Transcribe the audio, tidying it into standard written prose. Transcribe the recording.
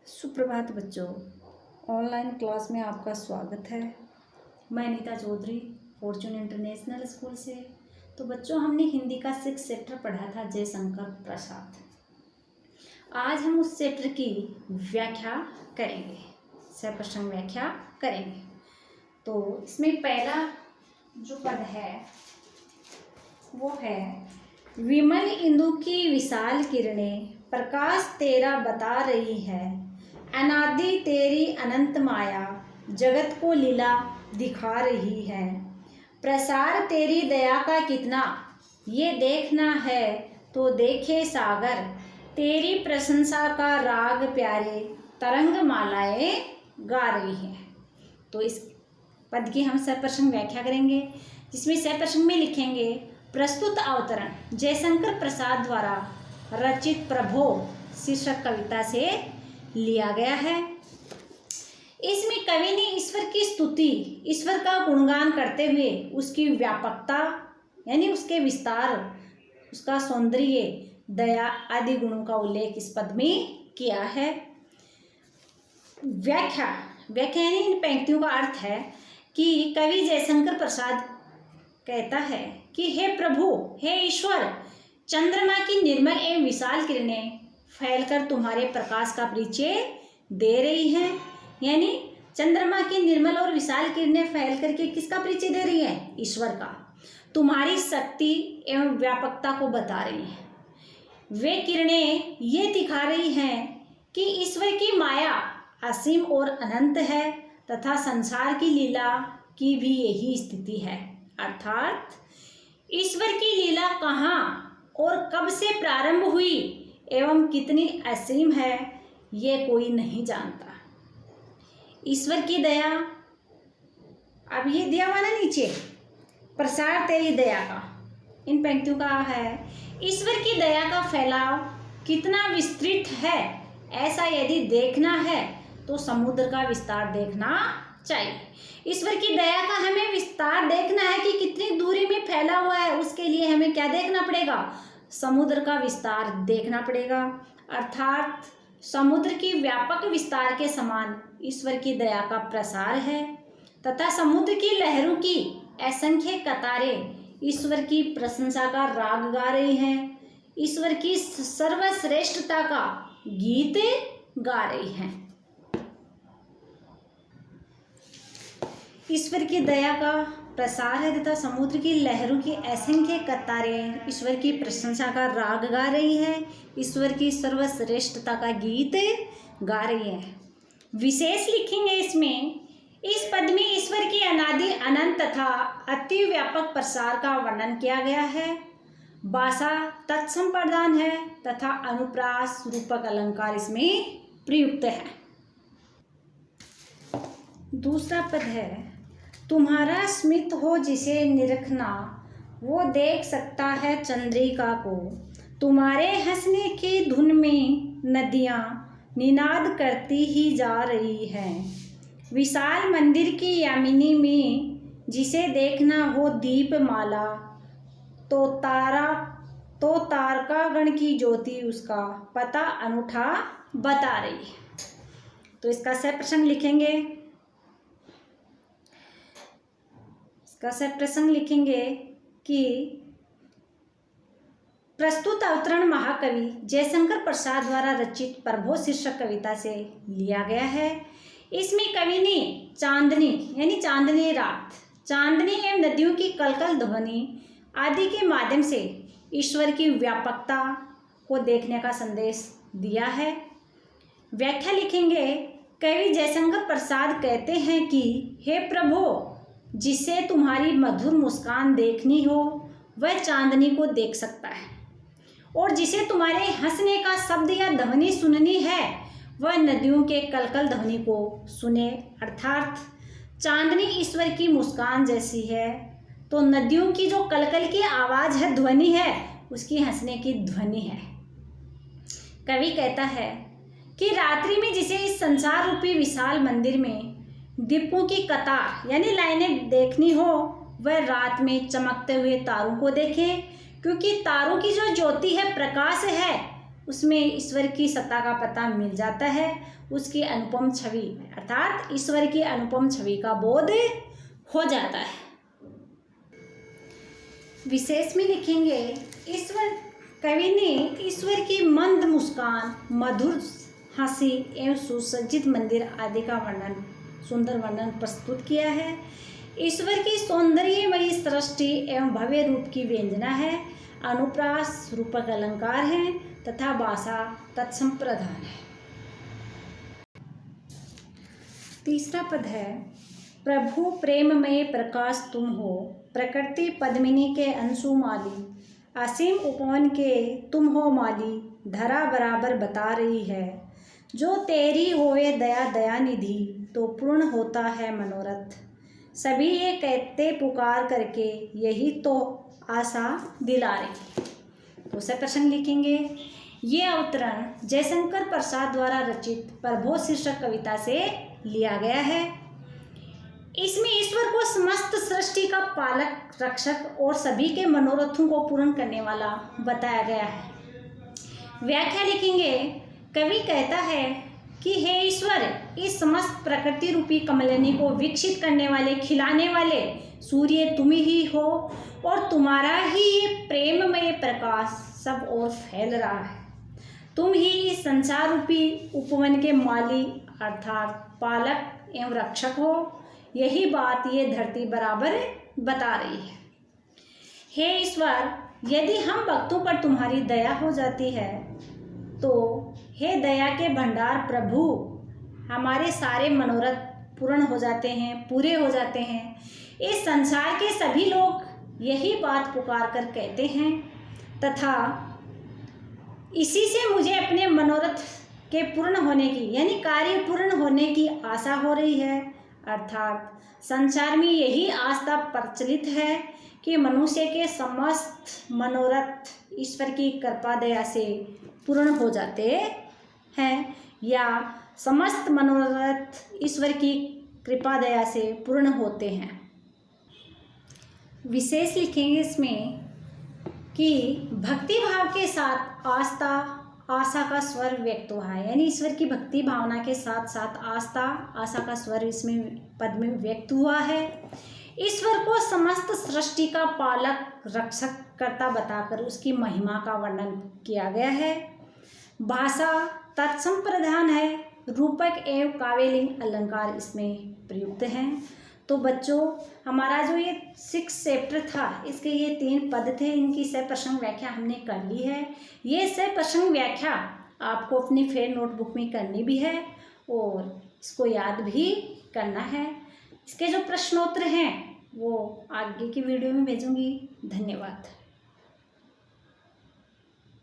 सुप्रभात बच्चों, online class में आपका स्वागत है। मैं Neeta Chaudhary Fortune International School से। तो बच्चों, हमने हिंदी का 6 चैप्टर पढ़ा था, जयशंकर प्रसाद। आज हम उस चैप्टर की व्याख्या करेंगे, सप्रसंग व्याख्या करेंगे। तो इसमें पहला जो पद है वो है, विमल इंदु की विशाल किरणें प्रकाश तेरा बता रही है, अनादि तेरी अनंत माया जगत को लीला दिखा रही है। प्रसार तेरी दया का कितना ये देखना है तो देखे सागर, तेरी प्रशंसा का राग प्यारे तरंग मालाएं गा रही है। तो इस पद की हम सप्रसंग व्याख्या करेंगे, जिसमें सप्रसंग में लिखेंगे, प्रस्तुत अवतरण जयशंकर प्रसाद द्वारा रचित प्रभो शीर्षक कविता से लिया गया है। इसमें कवि ने ईश्वर की स्तुति, ईश्वर का गुणगान करते हुए उसकी व्यापकता यानी उसके विस्तार, उसका सौंदर्य, दया आदि गुणों का उल्लेख इस पद में किया है। व्याख्या यानी इन पंक्तियों का अर्थ है कि कवि जयशंकर प्रसाद कहता है कि हे प्रभु, हे ईश्वर, चंद्रमा की निर्मल एवं विशाल किरणें फैलकर तुम्हारे प्रकाश का परिचय दे रही हैं। यानी चंद्रमा की निर्मल और विशाल किरणें फैल करके किसका परिचय दे रही है? ईश्वर का। तुम्हारी शक्ति एवं व्यापकता को बता रही हैं। वे किरणें ये दिखा रही हैं कि ईश्वर की माया असीम और अनंत है तथा संसार की लीला की भी यही स्थिति है। अर्थात ईश्वर की लीला कहाँ और कब से प्रारंभ हुई एवं कितनी असीम है, ये कोई नहीं जानता। ईश्वर की दया, अब ये दिया हुआ ना नीचे, प्रसार तेरी दया का, इन पंक्तियों का है, ईश्वर की दया का फैलाव कितना विस्तृत है, ऐसा यदि देखना है तो समुद्र का विस्तार देखना चाहिए। ईश्वर की दया का हमें विस्तार देखना है कि कितनी दूरी में फैला हुआ है, उसके लिए हमें क्या देखना पड़ेगा? समुद्र का विस्तार देखना पड़ेगा। अर्थात समुद्र की व्यापक विस्तार के समान ईश्वर की दया का प्रसार है तथा समुद्र की लहरों की असंख्य कतारें ईश्वर की प्रशंसा का राग गा रही हैं, ईश्वर की सर्वश्रेष्ठता का गीत गा रही हैं। ईश्वर की दया का प्रसार है तथा समुद्र की लहरों की असंख्य कतारें ईश्वर की प्रशंसा का राग गा रही है, ईश्वर की सर्वश्रेष्ठता का गीत गा रही है। विशेष लिखेंगे इसमें, इस पद में ईश्वर की अनादि अनंत तथा अति व्यापक प्रसार का वर्णन किया गया है। भाषा तत्संप्रदान है तथा अनुप्रास रूपक अलंकार इसमें प्रयुक्त है। दूसरा पद है, तुम्हारा स्मित हो जिसे निरखना वो देख सकता है चंद्रिका को, तुम्हारे हंसने की धुन में नदियाँ निनाद करती ही जा रही हैं। विशाल मंदिर की यामिनी में जिसे देखना हो दीपमाला, तो तारकागण की ज्योति उसका पता अनूठा बता रही है। तो इसका सप्रसंग लिखेंगे, कि प्रस्तुत अवतरण महाकवि जयशंकर प्रसाद द्वारा रचित प्रभो शीर्षक कविता से लिया गया है। इसमें कवि ने चांदनी यानी चांदनी रात, चांदनी एवं नदियों की कलकल ध्वनि आदि के माध्यम से ईश्वर की व्यापकता को देखने का संदेश दिया है। व्याख्या लिखेंगे, कवि जयशंकर प्रसाद कहते हैं कि हे प्रभु, जिसे तुम्हारी मधुर मुस्कान देखनी हो वह चांदनी को देख सकता है, और जिसे तुम्हारे हंसने का शब्द या ध्वनि सुननी है वह नदियों के कलकल ध्वनि को सुने। अर्थात चांदनी ईश्वर की मुस्कान जैसी है, तो नदियों की जो कलकल की आवाज़ है, ध्वनि है, उसकी हंसने की ध्वनि है। कवि कहता है कि रात्रि में जिसे इस संसार रूपी विशाल मंदिर में दीपों की कतार यानी लाइनें देखनी हो, वह रात में चमकते हुए तारों को देखे, क्योंकि तारों की जो ज्योति है, प्रकाश है, उसमें ईश्वर की सत्ता का पता मिल जाता है, उसकी अनुपम छवि अर्थात ईश्वर की अनुपम छवि का बोध हो जाता है। विशेष में लिखेंगे कवि ने ईश्वर की मंद मुस्कान, मधुर हंसी एवं सुसज्जित मंदिर आदि का सुंदर वर्णन प्रस्तुत किया है। ईश्वर की सौंदर्यमयी सृष्टि एवं भव्य रूप की व्यंजना है, अनुप्रास रूपक अलंकार है तथा भाषा तत्सम प्रधान है। तीसरा पद है, प्रभु प्रेममय प्रकाश तुम हो, प्रकृति पद्मिनी के अंशु माली, असीम उपवन के तुम हो माली, धरा बराबर बता रही है, जो तेरी होवे दया दयानिधि, तो पूर्ण होता है मनोरथ, सभी ये कहते पुकार करके, यही तो आशा दिला रही। तो उसे प्रसंग लिखेंगे। ये अवतरण जयशंकर प्रसाद द्वारा रचित प्रभो शीर्षक कविता से लिया गया है। इसमें ईश्वर को समस्त सृष्टि का पालक, रक्षक और सभी के मनोरथों को पूर्ण करने वाला बताया गया है। व्याख्या लिखेंगे। कवि कहता है कि हे ईश्वर, इस समस्त प्रकृति रूपी कमलिनी को विकसित करने वाले, खिलाने वाले सूर्य तुम ही हो और तुम्हारा ही ये प्रेममय प्रकाश सब ओर फैल रहा है। तुम ही इस संसार रूपी उपवन के माली अर्थात पालक एवं रक्षक हो। यही बात ये धरती बराबर बता रही है। हे ईश्वर, यदि हम भक्तों पर तुम्हारी दया हो जाती है तो हे दया के भंडार प्रभु, हमारे सारे मनोरथ पूर्ण हो जाते हैं, पूरे हो जाते हैं। इस संसार के सभी लोग यही बात पुकार कर कहते हैं तथा इसी से मुझे अपने मनोरथ के पूर्ण होने की यानी कार्य पूर्ण होने की आशा हो रही है। अर्थात संसार में यही आस्था प्रचलित है कि मनुष्य के समस्त मनोरथ ईश्वर की कृपा दया से पूर्ण हो जाते हैं या समस्त मनोरथ ईश्वर की कृपा दया से पूर्ण होते हैं। विशेष लिखेंगे इसमें कि भक्ति भाव के साथ आशा का स्वर व्यक्त हुआ है, यानी ईश्वर की भक्ति भावना के साथ साथ आशा का स्वर इसमें पद में व्यक्त हुआ है। ईश्वर को समस्त सृष्टि का पालक, रक्षक, कर्ता बताकर उसकी महिमा का वर्णन किया गया है। भाषा तत्सम प्रधान है, रूपक एवं काव्यलिंग अलंकार इसमें प्रयुक्त हैं। तो बच्चों, हमारा जो ये 6 चैप्टर था, इसके ये 3 पद थे, इनकी सह प्रसंग व्याख्या हमने कर ली है। ये सह प्रसंग व्याख्या आपको अपनी फेयर नोटबुक में करनी भी है और इसको याद भी करना है। इसके जो प्रश्नोत्तर हैं वो आगे की वीडियो में भेजूंगी। धन्यवाद।